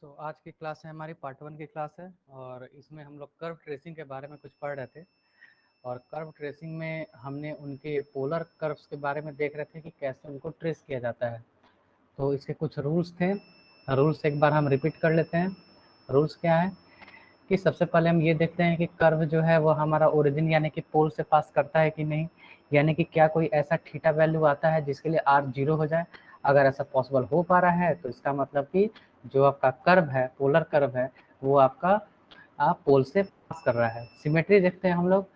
तो आज की क्लास है हमारी पार्ट 1 की क्लास है और इसमें हम लोग कर्व ट्रेसिंग के बारे में कुछ पढ़ रहे थे। और कर्व ट्रेसिंग में हमने उनके पोलर कर्व्स के बारे में देख रहे थे कि कैसे उनको ट्रेस किया जाता है। तो इसके कुछ रूल्स थे, रूल्स एक बार हम रिपीट कर लेते हैं। रूल्स क्या है कि सबसे पहले हम ये देखते हैं कि कर्व जो है वो हमारा ओरिजिन यानी कि पोल से पास करता है कि नहीं, यानी कि क्या कोई ऐसा थीटा वैल्यू आता है जिसके लिए r 0 हो जाए। अगर ऐसा पॉसिबल हो पा रहा है तो इसका मतलब कि जो आपका कर्व है, पोलर कर्व है, वो आपका पोल से पास कर रहा है। सिमेट्री देखते हैं हम लोग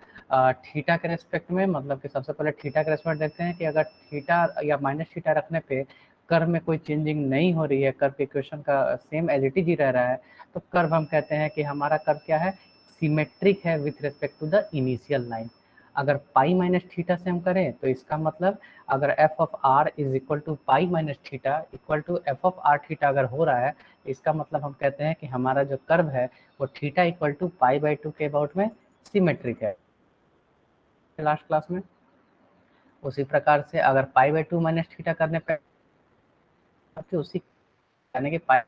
थीटा के रेस्पेक्ट में, मतलब कि सबसे पहले थीटा के रेस्पेक्ट देखते हैं कि अगर थीटा या माइनस थीटा रखने पे कर्व में कोई चेंजिंग नहीं हो रही है, कर्व के इक्वेशन का सेम एज इट इज ही रह रहा है, तो कर्व हम कहते हैं कि हमारा कर्व क्या है, सिमेट्रिक है with respect to the initial line. अगर पाई माइनस थीटा से हम करें तो इसका मतलब अगर f of r is equal to pi minus theta equal to f of r theta अगर हो रहा है, इसका मतलब हम कहते हैं कि हमारा जो कर्व है वो theta equal to pi by 2 के अबाउट में सिमेट्रिक है। लास्ट क्लास में उसी प्रकार से अगर पाई बाई 2 माइनस थीटा करने पर उसी यानी कि पाई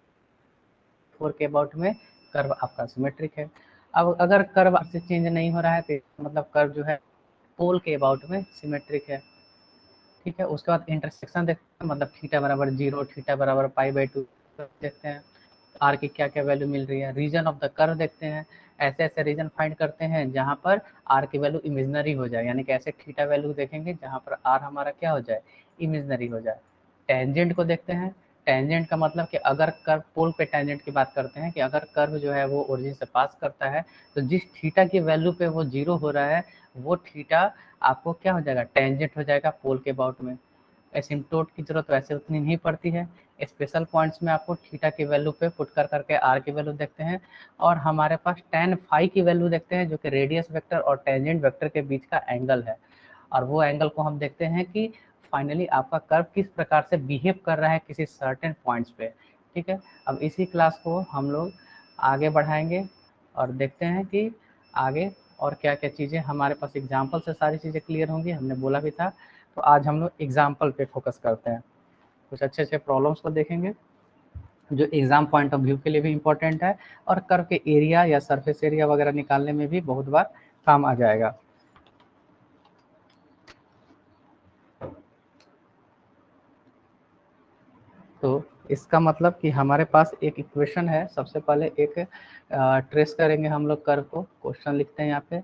4 के अबाउट में कर्व आपका सिमेट्रिक है। अब अगर कर्व आपसे चेंज नहीं हो रहा है तो मतलब कर्व जो है पोल के अबाउट में सिमेट्रिक है। ठीक है, उसके बाद इंटरसेक्शन देखते हैं, मतलब थीटा बराबर 0, थीटा बराबर पाई बाई 2 देखते हैं, आर की क्या क्या वैल्यू मिल रही है। रीजन ऑफ द कर्व देखते हैं, ऐसे ऐसे रीजन फाइंड करते हैं जहाँ पर आर की वैल्यू इमेजनरी हो जाए, यानी कि ऐसे थीटा वैल्यू देखेंगे जहाँ पर आर हमारा क्या हो जाए, इमेजनरी हो जाए। टेंजेंट को देखते हैं, टेंजेंट का मतलब कि अगर कर्व पोल पे टेंजेंट की बात करते हैं कि अगर कर्व जो है वो ओरिजिन से पास करता है तो जिस थीटा की वैल्यू पे वो 0 हो रहा है वो थीटा आपको क्या हो जाएगा, टेंजेंट हो जाएगा पोल के अबाउट में। एसिम्प्टोट की जरूरत वैसे उतनी नहीं पड़ती है। स्पेशल पॉइंट्स में आपको थीटा की वैल्यू पे पुट कर करके आर की वैल्यू देखते हैं और हमारे पास tan फाई की वैल्यू देखते हैं जो कि रेडियस वेक्टर और टेंजेंट वेक्टर के बीच का एंगल है। और वो एंगल को हम देखते हैं कि फाइनली आपका कर्व किस प्रकार से बिहेव कर रहा है किसी सर्टेन पॉइंट्स पे। ठीक है, अब इसी क्लास को हम लोग आगे बढ़ाएंगे और देखते हैं कि आगे और क्या क्या चीज़ें हमारे पास एग्जाम्पल से सारी चीज़ें क्लियर होंगी, हमने बोला भी था। तो आज हम लोग एग्जाम्पल पे फोकस करते हैं, कुछ अच्छे अच्छे प्रॉब्लम्स को देखेंगे जो एग्जाम पॉइंट ऑफ व्यू के लिए भी इम्पोर्टेंट है और कर्व के एरिया या सरफेस एरिया वगैरह निकालने में भी बहुत बार काम आ जाएगा। तो इसका मतलब कि हमारे पास एक इक्वेशन है, सबसे पहले एक ट्रेस करेंगे हम लोग कर्व को। क्वेश्चन लिखते हैं यहाँ पे,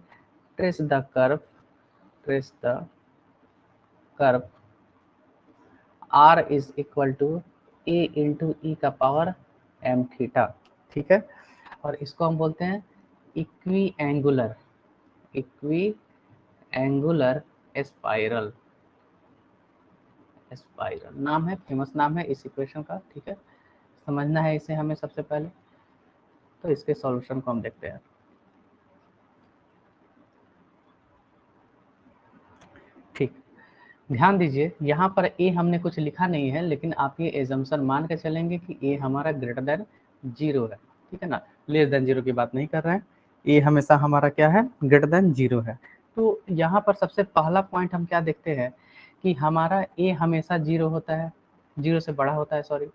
trace the curve, trace the curve r is equal to a into e का पावर m थीटा। ठीक है, और इसको हम बोलते हैं equi angular, equi angular spiral, spiral नाम है, फेमस नाम है इस इक्वेशन का। ठीक है, समझना है इसे हमें सबसे पहले। तो इसके सॉल्यूशन को हम देखते हैं। ठीक, ध्यान दीजिए यहाँ पर ए हमने कुछ लिखा नहीं है, लेकिन आप ये एजम्पशन मान के चलेंगे कि ए हमारा ग्रेटर देन 0 है। ठीक है ना, लेस देन 0 की बात नहीं कर रहे हैं, ए हमेशा हमारा क्या है, ग्रेटर देन 0 है। तो यहाँ पर सबसे पहला पॉइंट हम क्या देखते हैं कि हमारा ए हमेशा 0 होता है, 0 से बड़ा होता है सॉरी,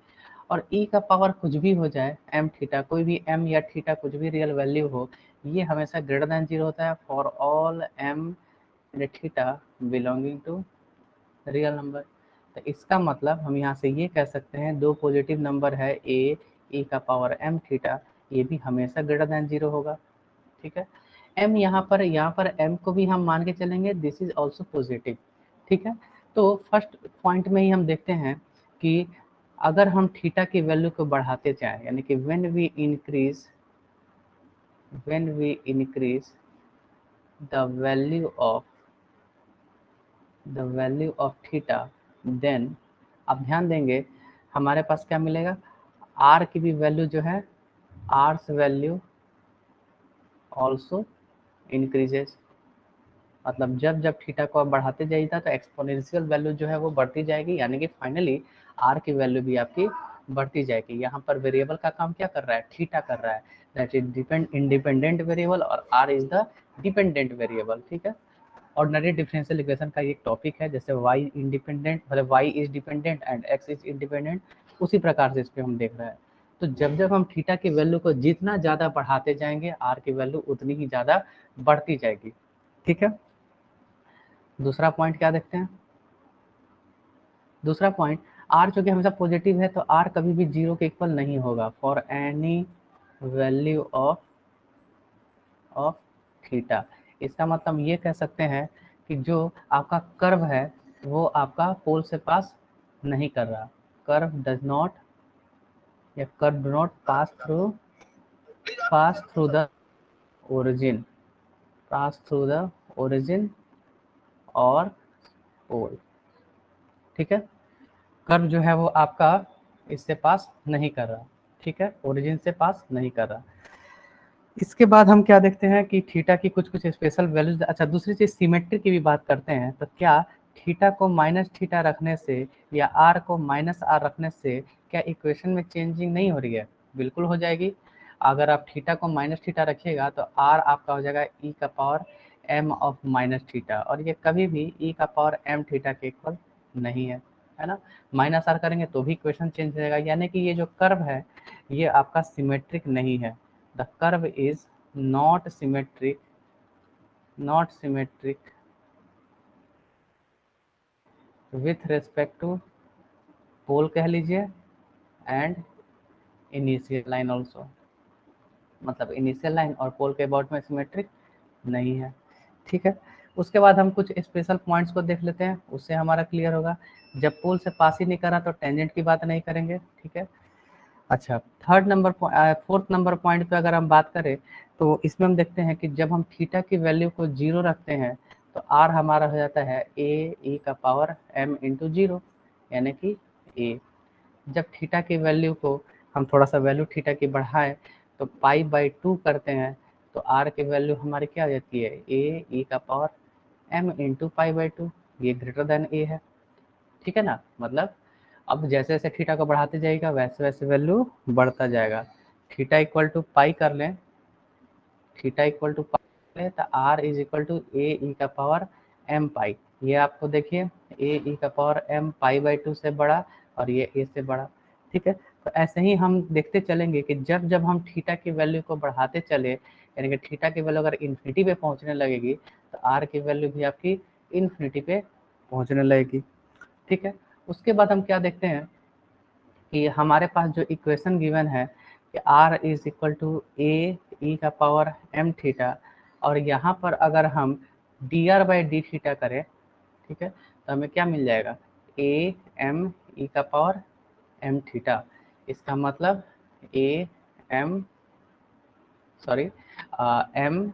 और ई का पावर कुछ भी हो जाए एम थीटा, कोई भी एम या थीटा कुछ भी रियल वैल्यू हो, ये हमेशा ग्रेटर देन 0 होता है for all m and theta belonging to real number. तो इसका मतलब हम यहाँ से ये कह सकते हैं दो पॉजिटिव नंबर है ए, ई का पावर एम थीटा, ये भी हमेशा ग्रेटर देन 0 होगा। ठीक है, एम यहाँ पर एम को भी हम मान के चलेंगे दिस इज ऑल्सो पॉजिटिव। ठीक है, तो फर्स्ट पॉइंट में ही हम देखते हैं कि अगर हम थीटा की वैल्यू को बढ़ाते जाएं, यानी कि when we increase the value of theta, then आप ध्यान देंगे हमारे पास क्या मिलेगा, आर की भी वैल्यू जो है, आर्स वैल्यू ऑल्सो इंक्रीजेस। मतलब जब जब थीटा को आप बढ़ाते जाइएगा तो एक्सपोनेंशियल वैल्यू जो है वो बढ़ती जाएगी, यानी कि फाइनली आर की वैल्यू भी आपकी बढ़ती जाएगी। यहाँ पर वेरिएबल का काम क्या कर रहा है, थीटा कर रहा है, दैट इज इंडिपेंडेंट वेरिएबल और r is the dependent variable. ठीक है, ऑर्डिनरी डिफरेंशियल इक्वेशन का एक टॉपिक है, जैसे y इंडिपेंडेंट मतलब y is dependent and x is independent, उसी प्रकार से इस पर हम देख रहे हैं। तो जब जब हम थीटा की वैल्यू को जितना ज़्यादा बढ़ाते जाएंगे आर की वैल्यू उतनी ही ज़्यादा बढ़ती जाएगी। ठीक है, दूसरा पॉइंट क्या देखते हैं। दूसरा पॉइंट, आर जो कि हमेशा पॉजिटिव है तो आर कभी भी जीरो के इक्वल नहीं होगा for any value of theta. इसका मतलब ये कह सकते हैं कि जो आपका कर्व है वो आपका पोल से पास नहीं कर रहा। कर्व डज नॉट या curve do not pass through the origin, pass through the origin और पोल। ठीक है, कर्व जो है वो आपका इससे पास नहीं कर रहा। ठीक है, ओरिजिन से पास नहीं कर रहा। इसके बाद हम क्या देखते हैं कि थीटा की कुछ कुछ स्पेशल वैल्यूज। अच्छा, दूसरी चीज सिमेट्री की भी बात करते हैं। तो क्या थीटा को माइनस थीटा रखने से या आर को माइनस आर रखने से क्या इक्वेशन में चेंजिंग नहीं हो रही है? बिल्कुल हो जाएगी। अगर आप थीटा को माइनस थीटा रखिएगा तो आर आपका हो जाएगा ई का power m of minus theta, और ये कभी भी ई का पावर एम थीटा के इक्वल नहीं है ना। माइनस आर करेंगे तो भी इक्वेशन चेंज हो जाएगा, यानी कि ये जो कर्व है ये आपका सिमेट्रिक नहीं है। The curve is not symmetric with respect to pole कह लीजिए and initial line also, मतलब इनिशियल लाइन और पोल के अबाउट में सिमेट्रिक नहीं है। ठीक है, उसके बाद हम कुछ स्पेशल पॉइंट्स को देख लेते हैं, उससे हमारा क्लियर होगा। जब पोल से पास ही नहीं करा तो टेंजेंट की बात नहीं करेंगे। ठीक है, अच्छा, फोर्थ नंबर पॉइंट पे अगर हम बात करें तो इसमें हम देखते हैं कि जब हम थीटा की वैल्यू को जीरो रखते हैं तो आर हमारा हो जाता है ए ई का पावर एम इंटू जीरो, यानी कि ए। जब थीटा की वैल्यू को हम थोड़ा सा वैल्यू थीटा की बढ़ाएं तो पाई बाई टू करते हैं तो आर की वैल्यू हमारी क्या हो जाती है ए ई का power m into pi by two, ये ग्रेटर देन ए है। ठीक है ना, मतलब अब जैसे जैसे थीटा को बढ़ाते जाएगा वैसे वैसे वैल्यू बढ़ता जाएगा। थीटा इक्वल टू पाई कर लें, थीटा इक्वल टू पाई लें तो are is equal to A e का पावर एम पाई। ये आपको देखिए ए ई का power m pi by two से बड़ा और ये ए से बड़ा। ठीक है, तो ऐसे ही हम देखते चलेंगे कि जब जब हम थीटा की वैल्यू को बढ़ाते चले, यानी कि थीटा की वैल्यू अगर इन्फिनिटी पे पहुंचने लगेगी तो आर की वैल्यू भी आपकी इन्फिनिटी पे पहुंचने लगेगी। ठीक है, उसके बाद हम क्या देखते हैं कि हमारे पास जो इक्वेशन गिवन है कि r is equal to A e का पावर एम थीटा, और यहाँ पर अगर हम D r by d theta करें, ठीक है, तो हमें क्या मिल जाएगा ए एम ई का पावर एम थीटा। इसका मतलब a m sorry m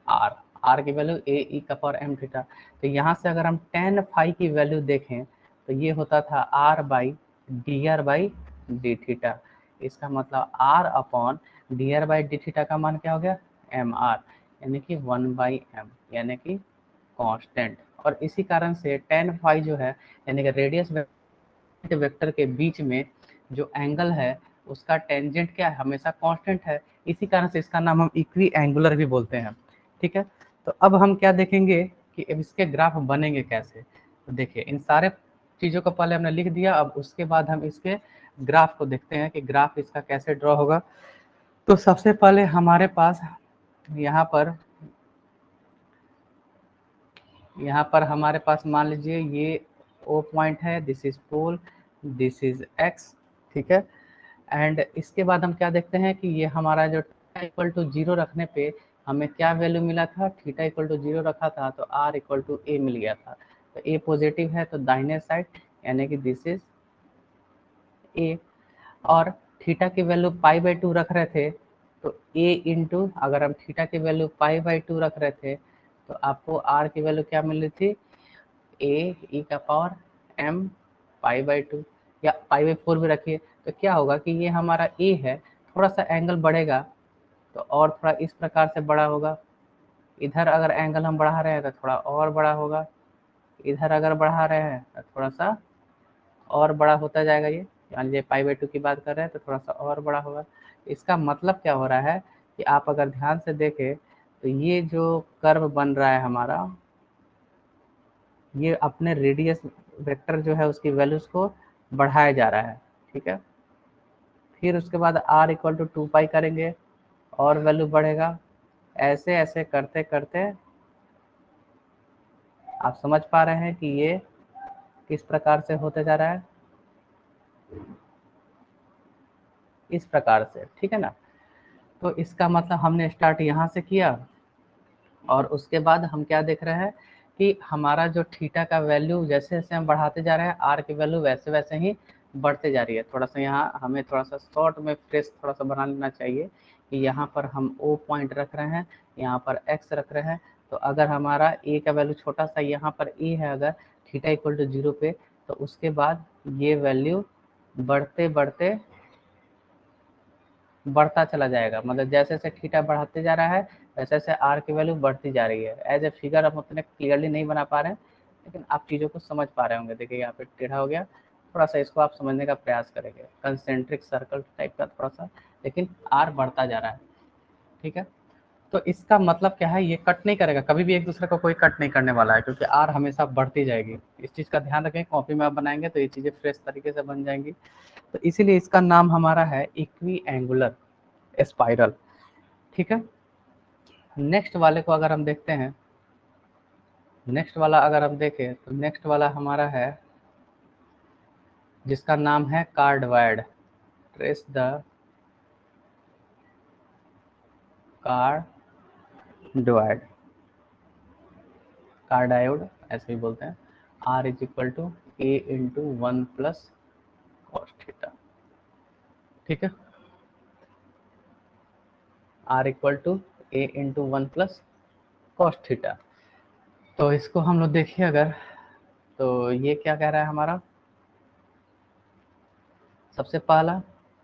r, r की वैल्यू ए ई का पावर एम थीटा। तो यहाँ से अगर हम टेन फाई की वैल्यू देखें तो ये होता था r by d r by d theta. इसका मतलब r upon d r by d theta का मान क्या हो गया एम आर, यानी कि वन बाई एम, यानी कि कांस्टेंट। और इसी कारण से टेन फाई जो है यानी कि रेडियस वेक्टर के बीच में जो एंगल है उसका टेंजेंट क्या है हमेशा कांस्टेंट है। इसी कारण से इसका नाम हम इक्वी एंगुलर भी बोलते हैं। ठीक है, तो अब हम क्या देखेंगे कि अब इसके ग्राफ बनेंगे कैसे। तो देखिए इन सारे चीज़ों को पहले हमने लिख दिया, अब उसके बाद हम इसके ग्राफ को देखते हैं कि ग्राफ इसका कैसे ड्रॉ होगा। तो सबसे पहले हमारे पास यहाँ पर हमारे पास मान लीजिए ये ओ पॉइंट है, this is pole, this is x. ठीक है, एंड इसके बाद हम क्या देखते हैं कि ये हमारा जो थीटा इक्वल टू जीरो रखने पे हमें क्या वैल्यू मिला था, थीटा इक्वल टू जीरो रखा था तो आर इक्वल टू ए मिल गया था। तो ए पॉजिटिव है तो दाहिने साइड यानी कि दिस इज ए। और थीटा की वैल्यू पाई बाई टू रख रहे थे तो ए इंटू, अगर हम थीटा की वैल्यू पाई बाई टू रख रहे थे तो आपको आर की वैल्यू क्या मिल रही थी ए ई का power m pi by two, या पाई बाई फोर भी रखिए। तो क्या होगा कि ये हमारा ए है, थोड़ा सा एंगल बढ़ेगा तो और थोड़ा इस प्रकार से बड़ा होगा। इधर अगर एंगल हम बढ़ा रहे हैं तो थोड़ा और बड़ा होगा, इधर अगर बढ़ा रहे हैं तो थोड़ा सा और बड़ा होता जाएगा। ये मान लीजिए पाई बाई टू की बात कर रहे हैं तो थोड़ा सा और बड़ा होगा। इसका मतलब क्या हो रहा है कि आप अगर ध्यान से देखें तो ये जो कर्व बन रहा है हमारा, ये अपने रेडियस वेक्टर जो है उसकी वैल्यूज को बढ़ाया जा रहा है। ठीक है, फिर उसके बाद r इक्वल टू 2 पाई करेंगे और वैल्यू बढ़ेगा। ऐसे ऐसे करते करते आप समझ पा रहे हैं कि ये किस प्रकार से होते जा रहा है, इस प्रकार से, ठीक है ना। तो इसका मतलब हमने स्टार्ट यहाँ से किया और उसके बाद हम क्या देख रहे हैं कि हमारा जो थीटा का वैल्यू जैसे जैसे हम बढ़ाते जा रहे हैं, आर की वैल्यू वैसे वैसे ही बढ़ते जा रही है। थोड़ा सा यहाँ हमें थोड़ा सा शॉर्ट में फ्रेश थोड़ा सा बना लेना चाहिए कि यहाँ पर हम ओ पॉइंट रख रहे हैं, यहाँ पर एक्स रख रहे हैं। तो अगर हमारा ए का वैल्यू छोटा सा यहाँ पर ए है, अगर थीटा इक्वल टू 0 पे, तो उसके बाद ये वैल्यू बढ़ते बढ़ते बढ़ता चला जाएगा। मतलब जैसे जैसे थीटा बढ़ाते जा रहा है वैसे वैसे आर की वैल्यू बढ़ती जा रही है। एज ए फिगर हम उतने क्लियरली नहीं बना पा रहे हैं, लेकिन आप चीज़ों को समझ पा रहे होंगे। देखिए यहाँ पे टेढ़ा हो गया, थोड़ा सा इसको आप समझने का प्रयास करेंगे, कंसेंट्रिक सर्कल टाइप का थोड़ा सा, लेकिन आर बढ़ता जा रहा है, ठीक है। तो इसका मतलब क्या है, ये कट नहीं करेगा कभी भी, एक दूसरे को कोई कट नहीं करने वाला है, क्योंकि आर हमेशा बढ़ती जाएगी। इस चीज़ का ध्यान रखें, कॉपी में आप बनाएंगे तो ये चीज़ें फ्रेश तरीके से बन जाएंगी। तो इसीलिए इसका नाम हमारा है इक्वी एंगुलर स्पाइरल, ठीक है। नेक्स्ट वाले को अगर हम देखते हैं, नेक्स्ट वाला अगर हम देखें तो नेक्स्ट वाला हमारा है जिसका नाम है कार्डवायड। ट्रेस द कार्डवायड, कार्डायोड ऐसे ही बोलते हैं। R is equal to a into 1 plus cos theta, ठीक है। R equal to a into 1 plus cos theta. तो इसको हम लोग देखिए अगर, तो ये क्या कह रहा है हमारा, सबसे पहला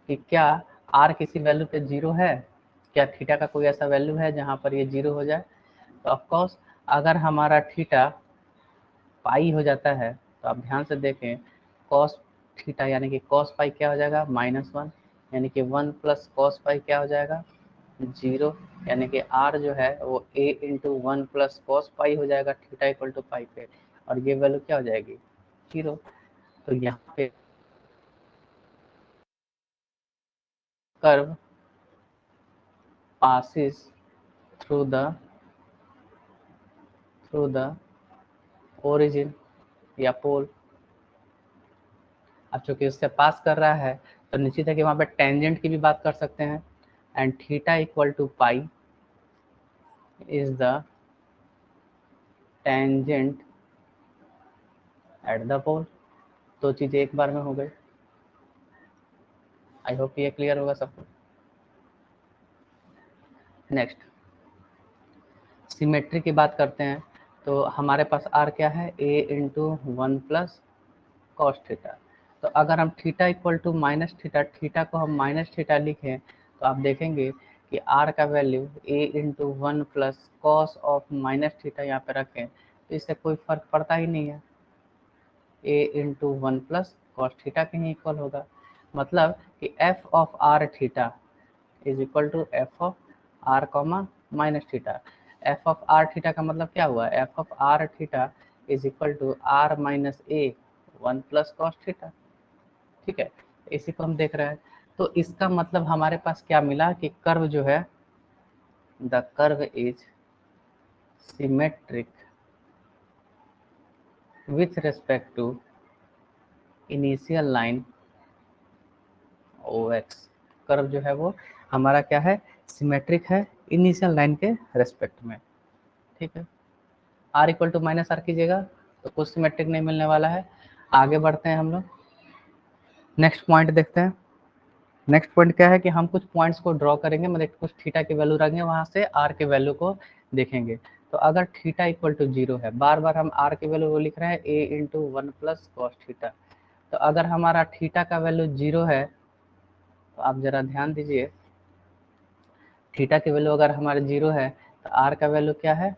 कि क्या आर किसी वैल्यू पे 0 है, क्या थीटा का कोई ऐसा वैल्यू है जहाँ पर ये 0 हो जाए। तो ऑफकोर्स अगर हमारा थीटा पाई हो जाता है तो आप ध्यान से देखें, कॉस थीटा यानी कि कॉस पाई क्या हो जाएगा -1, यानी कि 1 प्लस कॉस पाई क्या हो जाएगा 0, यानी कि आर जो है वो ए इंटू 1 प्लस कॉस पाई हो जाएगा थीटा इक्वल टू पाई पे, और ये वैल्यू क्या हो जाएगी 0। तो यहाँ पे curve passes through the origin या पोल। अब चूंकि उससे पास कर रहा है तो निश्चित है कि वहाँ पे टेंजेंट की भी बात कर सकते हैं। And theta equal to pi is the tangent at the pole. दो चीज़ें एक बार में हो गई। आई होप ये क्लियर होगा सबको। नेक्स्ट सिमेट्री की बात करते हैं। तो हमारे पास आर क्या है, a into 1 plus cos theta. तो अगर हम theta equal to minus theta, theta को हम माइनस थीटा लिखें तो आप देखेंगे कि आर का value A into 1 plus cos of minus theta यहाँ पे रखें तो इससे कोई फर्क पड़ता ही नहीं है, a into 1 plus cos theta के ही इक्वल होगा। मतलब कि f of r theta is equal to f of r comma minus theta. F of r theta का मतलब क्या हुआ, f of r theta is equal to r minus a 1 plus cos theta, ठीक है। इसी को हम देख रहे हैं। तो इसका मतलब हमारे पास क्या मिला कि कर्व जो है, the curve is symmetric with respect to initial line O x. Curve जो है वो हमारा क्या है, सिमेट्रिक है इनिशियल लाइन के रेस्पेक्ट में, ठीक है। R equal to minus r कीजिएगा तो कुछ सिमेट्रिक नहीं मिलने वाला है। आगे बढ़ते हैं हम लोग, नेक्स्ट पॉइंट देखते हैं। नेक्स्ट पॉइंट क्या है कि हम कुछ पॉइंट्स को ड्रॉ करेंगे, मतलब कुछ थीटा की वैल्यू रखेंगे, वहाँ से आर के वैल्यू को देखेंगे। तो अगर थीटा इक्वल टू 0 है, बार बार हम आर की वैल्यू को लिख रहे हैं ए इंटू 1 प्लस कॉस थीटा। तो अगर हमारा थीटा का वैल्यू 0 है तो आप ज़रा ध्यान दीजिए, थीटा की वैल्यू अगर हमारे 0 है तो आर का वैल्यू क्या है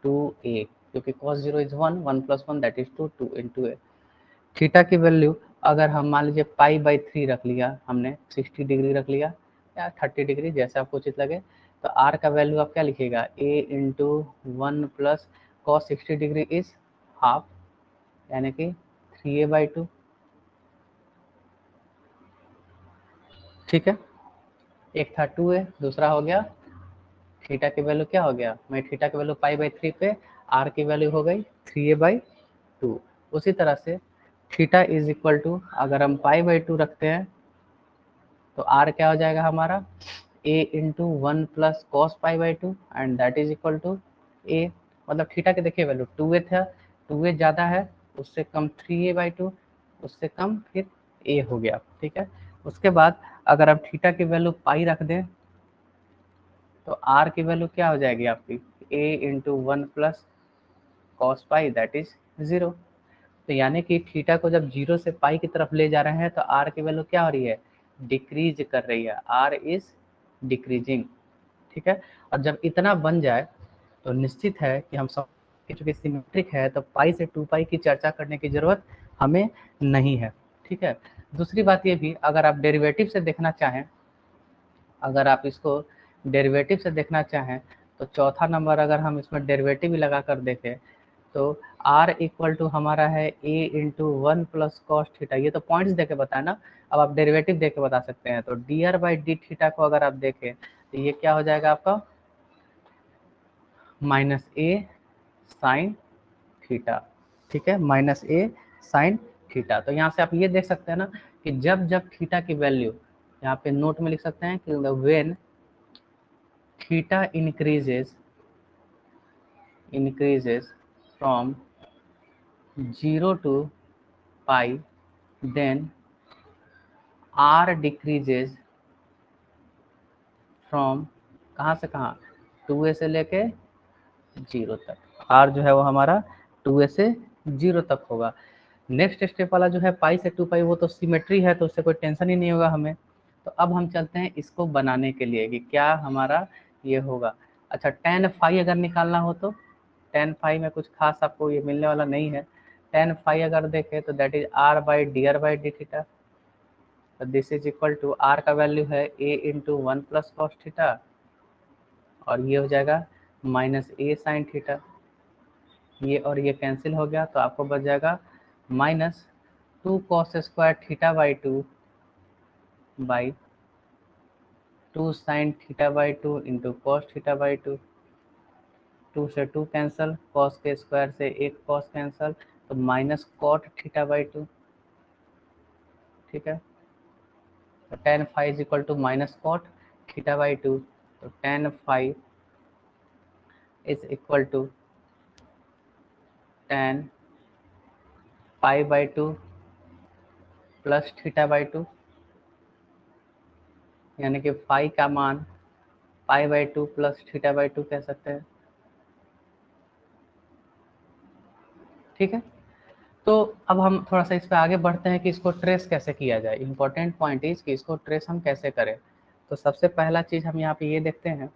2a, क्योंकि cos 0 is 1, 1 plus 1 that is 2, 2 into A. Theta की वैल्यू अगर हम मान लीजिए पाई बाई 3 रख लिया, हमने 60 डिग्री रख लिया या 30 डिग्री जैसे आपको उचित लगे, तो आर का वैल्यू आप क्या लिखिएगा a into 1 plus cos 60 degree is half, यानी कि 3a बाई 2। ठीक है, एक था 2a, दूसरा हो गया थीटा की वैल्यू क्या हो गया, मैं थीटा की वैल्यू पाई/3 पे, आर की वैल्यू हो गई 3a/2। उसी तरह से थीटा इज इक्वल टू, अगर हम पाई/2 रखते हैं तो आर क्या हो जाएगा हमारा, a इंटू 1 प्लस कॉस पाई/2 and that is equal to a। मतलब थीटा के देखिए वैल्यू 2a था, 2a ज़्यादा है, उससे कम 3a/2, उससे कम फिर a हो गया। ठीक है, उसके बाद अगर आप थीटा की वैल्यू पाई रख दें तो आर की वैल्यू क्या हो जाएगी आपकी, a into 1 plus cos pi that is 0। तो यानी कि थीटा को जब 0 से पाई की तरफ ले जा रहे हैं तो आर की वैल्यू क्या हो रही है, डिक्रीज कर रही है, आर इज डिक्रीजिंग। ठीक है, और जब इतना बन जाए तो निश्चित है कि हम सब चूंकि सिमेट्रिक है तो पाई से 2 पाई की चर्चा करने की जरूरत हमें नहीं है। ठीक है, दूसरी बात ये भी, अगर आप डेरिवेटिव से देखना चाहें, अगर आप इसको डेरिवेटिव से देखना चाहें तो चौथा नंबर अगर हम इसमें डेरिवेटिव भी लगा कर देखें तो r इक्वल टू हमारा है a into 1 plus cos theta. ये तो पॉइंट्स देके बताया ना, अब आप डेरिवेटिव देके बता सकते हैं। तो dr बाई डी थीटा को अगर आप देखें तो ये क्या हो जाएगा आपका, माइनस ए साइन थीटा। ठीक है, माइनस ए साइन थीटा। तो यहाँ से आप ये देख सकते हैं ना कि जब जब थीटा की वैल्यू, यहाँ पे नोट में लिख सकते हैं कि when theta increases from 0 to pi, then r decreases from कहाँ से कहाँ, 2a से लेके 0 तक। r जो है वो हमारा 2a से 0 तक होगा। नेक्स्ट स्टेप वाला जो है पाई से 2 पाई, वो तो सिमेट्री है तो उससे कोई टेंशन ही नहीं होगा हमें। तो अब हम चलते हैं इसको बनाने के लिए कि क्या हमारा ये होगा। अच्छा, tan फाई अगर निकालना हो तो tan फाई में कुछ खास आपको ये मिलने वाला नहीं है। tan फाई अगर देखें तो that is r by d theta. This is equal to r का वैल्यू है a into 1 plus cos theta, और ये हो जाएगा माइनस ए साइन थीटा। ये और ये कैंसिल हो गया तो आपको बच जाएगा minus 2 cos square theta by 2 by 2 sine theta by 2 into cos theta by 2। 2 से 2 कैंसल, कॉस के स्क्वायर से एक कॉस कैंसल, तो माइनस कॉट थीटा बाई 2। ठीक है, तो tan phi is equal to minus cot theta by 2। तो tan phi is equal to tan pi by 2 plus theta by 2, यानी कि फाई का मान pi by 2 plus theta by 2 कह सकते हैं। ठीक है, तो अब हम थोड़ा सा इस पे आगे बढ़ते हैं कि इसको ट्रेस कैसे किया जाए। इंपॉर्टेंट पॉइंट इज कि इसको ट्रेस हम कैसे करें। तो सबसे पहला चीज़ हम यहाँ पे ये देखते हैं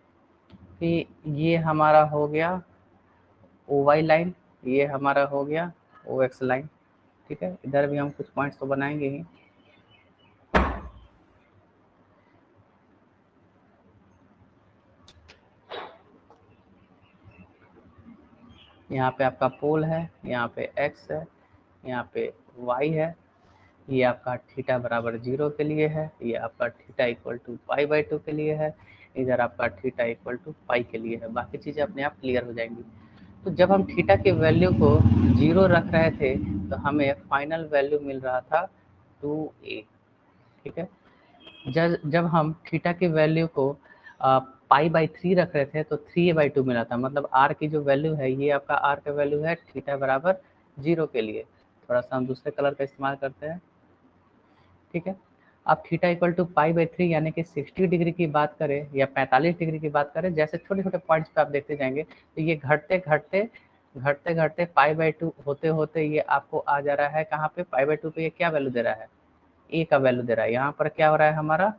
कि ये हमारा हो गया ओ वाई लाइन, ये हमारा हो गया ओ एक्स लाइन। ठीक है, इधर भी हम कुछ पॉइंट्स तो बनाएंगे ही। यहाँ पे आपका पोल है, यहाँ पे एक्स है, यहाँ पे वाई है, ये आपका थीटा बराबर 0 के लिए है, ये आपका theta equal to pi by 2 के लिए है, इधर आपका थीटा इक्वल टू पाई के लिए है। बाकी चीज़ें अपने आप क्लियर हो जाएंगी। तो जब हम थीटा के वैल्यू को 0 रख रहे थे तो हमें फाइनल वैल्यू मिल रहा था 2a। ठीक है, जब हम थीटा की वैल्यू को पाई बाई 3 रख रहे थे तो 3a/2 मिला था। मतलब r की जो वैल्यू है, ये आपका r का वैल्यू है थीटा बराबर 0 के लिए। थोड़ा सा हम दूसरे कलर का इस्तेमाल करते हैं। ठीक है, अब theta equal to pi by 3 यानी कि 60 डिग्री की बात करें या 45 डिग्री की बात करें, जैसे छोटे छोटे पॉइंट्स पे आप देखते जाएंगे तो ये घटते घटते घटते घटते पाई बाई 2 होते होते ये आपको आ जा रहा है कहाँ पे, पाई बाई 2 पे। ये क्या वैल्यू दे रहा है, ए का वैल्यू दे रहा है। यहाँ पर क्या हो रहा है हमारा,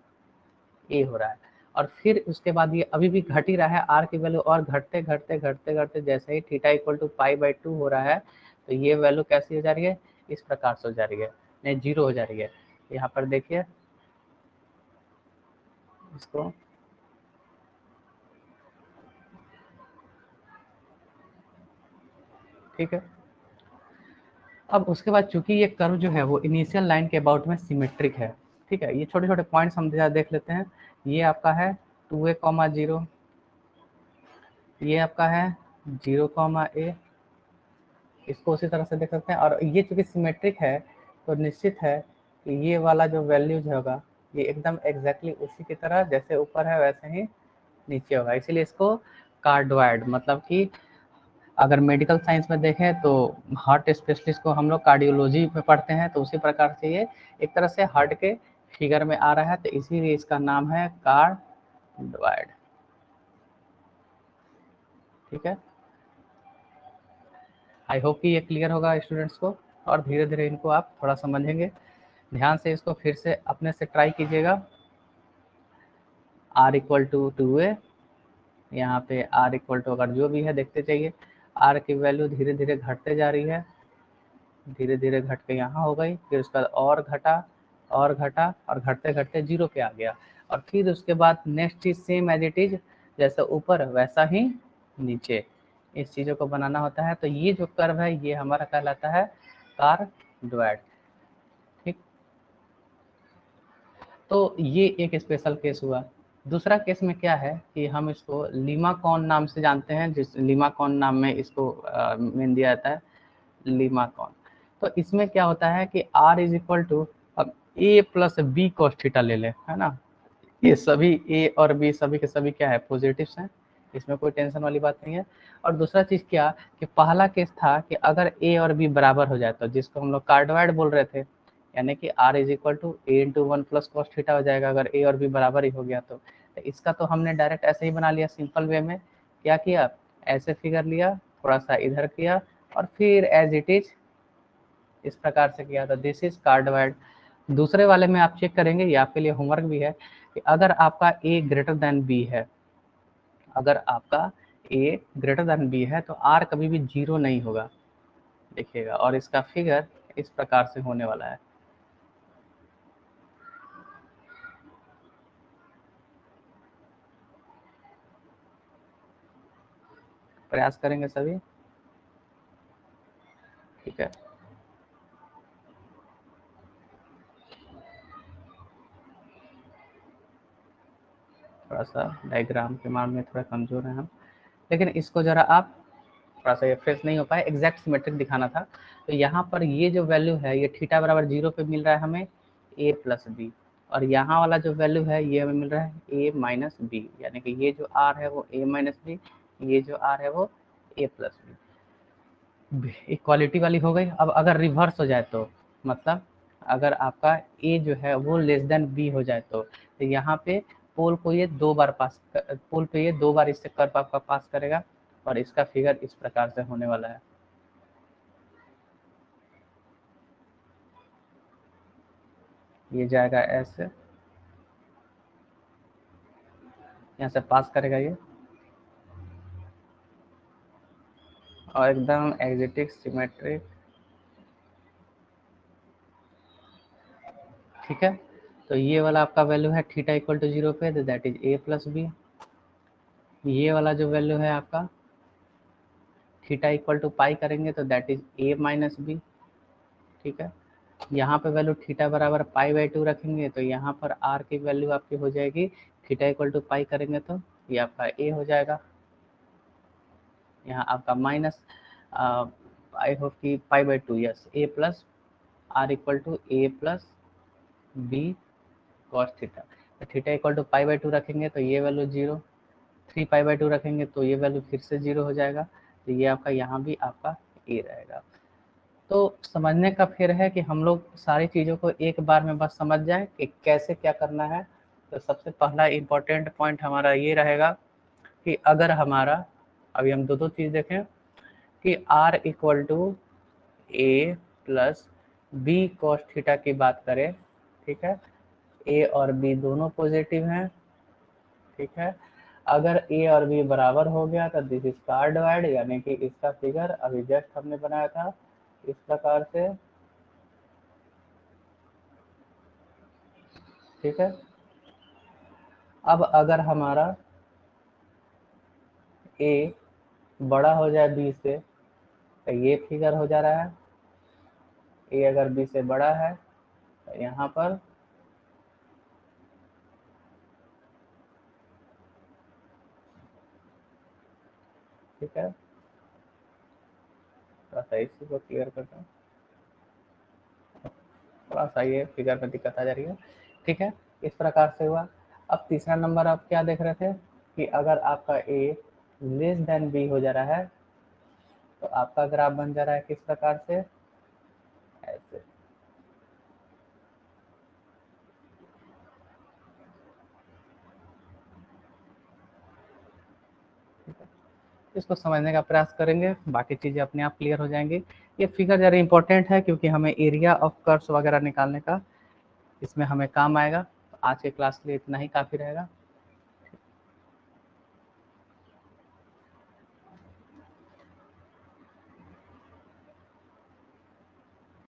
ए हो रहा है। और फिर उसके बाद ये अभी भी घट ही रहा है, आर की वैल्यू, और घटते घटते घटते घटते जैसे ही theta equal to pi by 2 हो रहा है तो ये वैल्यू कैसी हो जा रही है, इस प्रकार से हो जा रही है, नहीं 0 हो जा रही है। यहाँ पर देखिए इसको, ठीक है। अब उसके बाद चूंकि ये कर्व जो है वो इनिशियल लाइन के अबाउट में सिमेट्रिक है, ठीक है, ये छोटे छोटे पॉइंट्स हम देख लेते हैं। ये आपका है 2a,0, ये आपका है 0,a, इसको उसी तरह से देख सकते हैं। और ये चूंकि सिमेट्रिक है तो निश्चित है कि ये वाला जो वैल्यूज होगा ये एकदम एग्जैक्टली उसी की तरह जैसे ऊपर है वैसे ही नीचे होगा, इसीलिए इसको कार्डियोइड, मतलब कि अगर मेडिकल साइंस में देखें तो हार्ट स्पेशलिस्ट को हम लोग कार्डियोलॉजी में पढ़ते हैं, तो उसी प्रकार से ये एक तरह से हार्ट के फिगर में आ रहा है, तो इसीलिए इसका नाम है कार्डियोइड। ठीक है, आई होप कि ये क्लियर होगा स्टूडेंट्स को, और धीरे धीरे इनको आप थोड़ा समझेंगे। ध्यान से इसको फिर से अपने से ट्राई कीजिएगा। r इक्वल टू 2a, यहाँ पे r इक्वल टू अगर जो भी है देखते जाइए, r की वैल्यू धीरे धीरे घटते जा रही है, धीरे धीरे घट के यहाँ हो गई, फिर उसके बाद और घटा और घटा और घटते घटते 0 पे आ गया, और फिर उसके बाद नेक्स्ट चीज सेम एज इट इज, जैसे ऊपर वैसा ही नीचे, इस चीज़ों को बनाना होता है। तो ये जो कर्व है ये हमारा कहलाता है कार्डियोइड। ठीक, तो ये एक स्पेशल केस हुआ। दूसरा केस में क्या है कि हम इसको लीमाकॉन नाम से जानते हैं, जिस लीमाकॉन नाम में इसको मेन दिया जाता है, लीमाकॉन। तो इसमें क्या होता है कि r इज इक्वल टू, अब a plus B cos theta ले लें, है ना। ये सभी a और b सभी के सभी क्या है, पॉजिटिव्स हैं, इसमें कोई टेंशन वाली बात नहीं है। और दूसरा चीज़ क्या कि पहला केस था कि अगर a और b बराबर हो जाए, तो जिसको हम लोग कार्डियोइड बोल रहे थे, यानी कि r is equal to a into 1 plus cos theta हो जाएगा अगर a और b बराबर ही हो गया तो इसका तो हमने डायरेक्ट ऐसे ही बना लिया सिंपल वे में। क्या किया, ऐसे फिगर लिया, थोड़ा सा इधर किया, और फिर एज इट इज इस प्रकार से किया, तो दिस इज कार्डियोइड। दूसरे वाले में आप चेक करेंगे, ये आपके लिए होमवर्क भी है, कि अगर आपका a ग्रेटर देन b है, अगर आपका a ग्रेटर देन b है तो r कभी भी 0 नहीं होगा, देखिएगा। और इसका फिगर इस प्रकार से होने वाला है। प्रयास करेंगे सभी, ठीक है। थोड़ा सा डायग्राम के मामले में थोड़ा कमजोर है हम, लेकिन इसको जरा आप थोड़ा सा ये फ्रेश नहीं हो पाए, एग्जैक्ट सिमेट्रिक दिखाना था। तो यहाँ पर ये जो वैल्यू है ये थीटा बराबर 0 पे मिल रहा है हमें a प्लस बी, और यहाँ वाला जो वैल्यू है ये हमें मिल रहा है a माइनस बी, यानी कि ये जो r है वो a माइनस बी, ये जो r है वो a प्लस बी, इक्वालिटी वाली हो गई। अब अगर रिवर्स हो जाए तो, मतलब अगर आपका a जो है वो लेस देन b हो जाए तो यहाँ पे पोल को ये दो बार पोल पे ये दो बार इससे कर्व आपका पास करेगा, और इसका फिगर इस प्रकार से होने वाला है। ये जाएगा ऐसे, यहाँ से पास करेगा ये, और एकदम एग्जैक्ट सिमेट्रिक। ठीक है, तो ये वाला आपका वैल्यू है थीटा इक्वल टू 0 पे, तो that is a plus b. ये वाला जो वैल्यू है आपका थीटा इक्वल टू पाई करेंगे तो that is a minus b. ठीक है, यहाँ पे वैल्यू थीटा बराबर पाई बाई 2 रखेंगे तो यहाँ पर r की वैल्यू आपकी हो जाएगी, थीटा इक्वल टू पाई करेंगे तो ये आपका a हो जाएगा, यहाँ आपका माइनस आई होप कि pi by 2, yes, a plus r equal to a plus B cos theta. तो theta equal to pi by 2 रखेंगे तो ये वैल्यू 0, 3 पाई बाई 2 रखेंगे तो ये वैल्यू फिर से 0 हो जाएगा, तो ये आपका यहाँ भी आपका a रहेगा। तो समझने का फिर है कि हम लोग सारी चीज़ों को एक बार में बस समझ जाएं कि कैसे क्या करना है। तो सबसे पहला इम्पोर्टेंट पॉइंट हमारा ये रहेगा कि अगर हमारा, अभी हम दो दो चीज़ देखें, कि r equal to a plus B cos theta की बात करें, ठीक है, a और b दोनों पॉजिटिव हैं, ठीक है। अगर a और b बराबर हो गया तो दिस इज कार्डियोइड, यानी कि इसका फिगर अभी जस्ट हमने बनाया था इस प्रकार से, ठीक है। अब अगर हमारा a बड़ा हो जाए b से तो ये फिगर हो जा रहा है, a अगर b से बड़ा है तो यहाँ पर ठीक है, थोड़ा सा इसी को क्लियर करता हूँ, थोड़ा सा ये फिगर में दिक्कत आ जा रही है। ठीक है, इस प्रकार से हुआ। अब तीसरा नंबर आप क्या देख रहे थे कि अगर आपका ए लेस देन बी हो जा रहा है तो आपका ग्राफ बन जा रहा है किस प्रकार से, ऐसे। इसको समझने का प्रयास करेंगे, बाकी चीज़ें अपने आप क्लियर हो जाएंगी। ये फिगर ज़रा इंपॉर्टेंट है क्योंकि हमें एरिया ऑफ कर्व्स वगैरह निकालने का इसमें हमें काम आएगा। तो आज के क्लास के लिए इतना ही काफ़ी रहेगा।